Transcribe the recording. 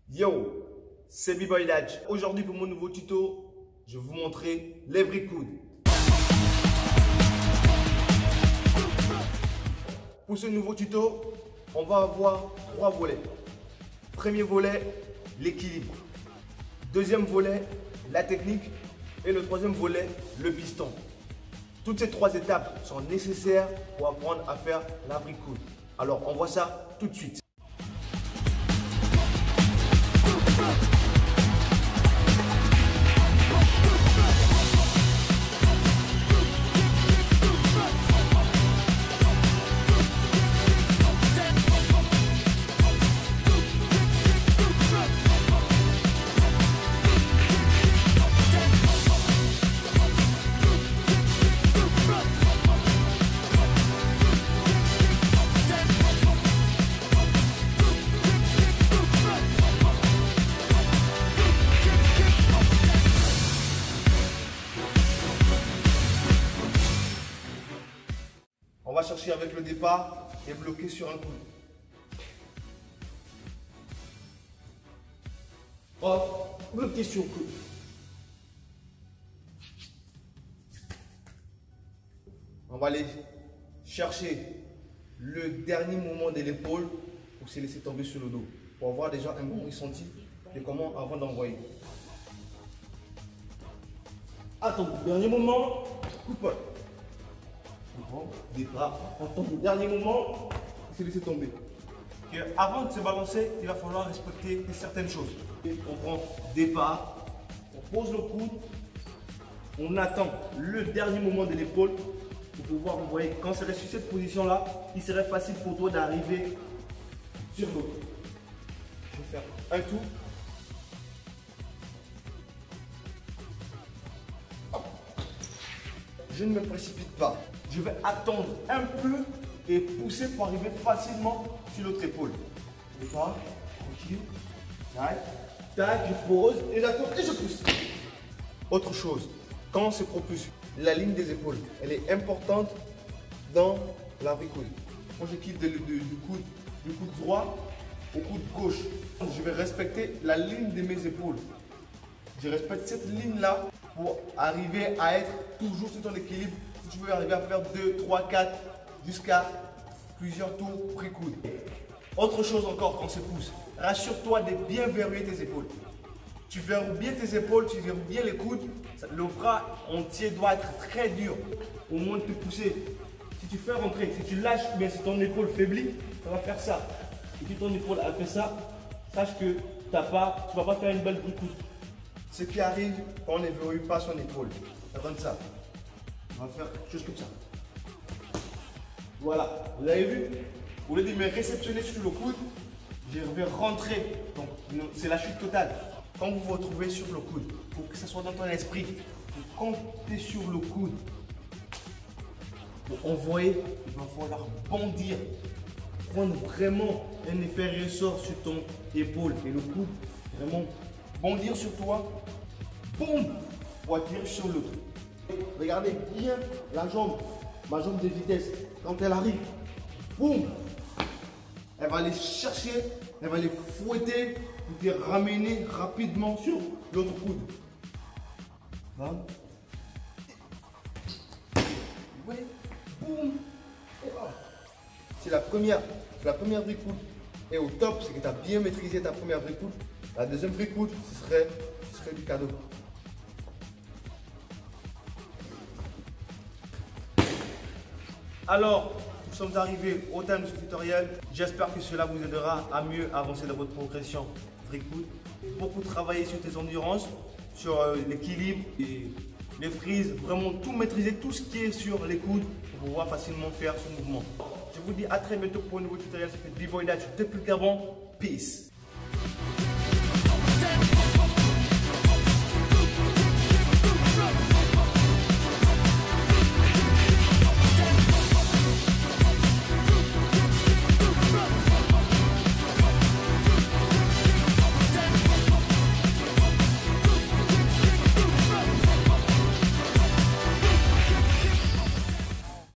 Yo, c'est B-Boy Daj. Aujourd'hui pour mon nouveau tuto, je vais vous montrer les vrais coudes. Pour ce nouveau tuto, on va avoir 3 volets. Premier volet, l'équilibre. Deuxième volet, la technique. Et le troisième volet, le piston. Toutes ces 3 étapes sont nécessaires pour apprendre à faire la vraie coude. Alors on voit ça tout de suite. On va chercher avec le départ et bloquer sur un coude. Hop, bloquer sur le coude. On va aller chercher le dernier mouvement de l'épaule pour se laisser tomber sur le dos. Pour avoir déjà un bon ressenti de comment avant d'envoyer. Attends, dernier moment, coupe. Départ, attends le dernier moment, se laisser tomber. Et avant de se balancer, il va falloir respecter certaines choses. On prend départ, on pose le coude, on attend le dernier moment de l'épaule pour pouvoir envoyer. Quand c'est sur cette position-là, il serait facile pour toi d'arriver sur l'autre. Je vais faire un tour. Je ne me précipite pas. Je vais attendre un peu et pousser pour arriver facilement sur l'autre épaule. Départ, tranquille. Tac, tac, je pose et j'attends et je pousse. Autre chose, quand on se propulse, la ligne des épaules, elle est importante dans la vraie coude. Quand je quitte du coude droit au coude gauche, je vais respecter la ligne de mes épaules. Je respecte cette ligne-là pour arriver à être toujours sur ton équilibre. Si tu veux arriver à faire 2, 3, 4, jusqu'à plusieurs tours pré-coude. Autre chose encore quand on se pousse, rassure-toi de bien verrouiller tes épaules. Tu verrouilles bien tes épaules, tu verrouilles bien les coudes. Le bras entier doit être très dur au moment de te pousser. Si tu fais rentrer, si tu lâches, bien si ton épaule faiblit, ça va faire ça. Et si ton épaule a fait ça, sache que tu ne vas pas faire une belle pré-coude. Ce qui arrive quand on ne verrouille pas son épaule, ça donne ça. On va faire quelque chose comme ça. Voilà, vous avez vu? Au lieu de me réceptionner sur le coude, je vais rentrer. Donc, c'est la chute totale. Quand vous vous retrouvez sur le coude, pour que ça soit dans ton esprit, quand tu es sur le coude, pour envoyer, il va falloir bondir. Prendre vraiment un effet ressort sur ton épaule et le coude. Vraiment bondir sur toi. Boum! Pour attirer sur l'autre. Regardez bien la jambe, ma jambe de vitesse. Quand elle arrive, boum, elle va aller chercher, elle va aller fouetter pour te ramener rapidement sur l'autre coude. Voilà. Ouais, boum. C'est la première vraie coude. Et au top, c'est que tu as bien maîtrisé ta première vraie coude. La deuxième vraie coude, ce serait du cadeau. Alors, nous sommes arrivés au terme de ce tutoriel. J'espère que cela vous aidera à mieux avancer dans votre progression vraie coude. Beaucoup travailler sur tes endurances, sur l'équilibre et les frises. Vraiment tout maîtriser, tout ce qui est sur les coudes pour pouvoir facilement faire ce mouvement. Je vous dis à très bientôt pour un nouveau tutoriel. C'était B-Boy Daj depuis le Gabon. Peace.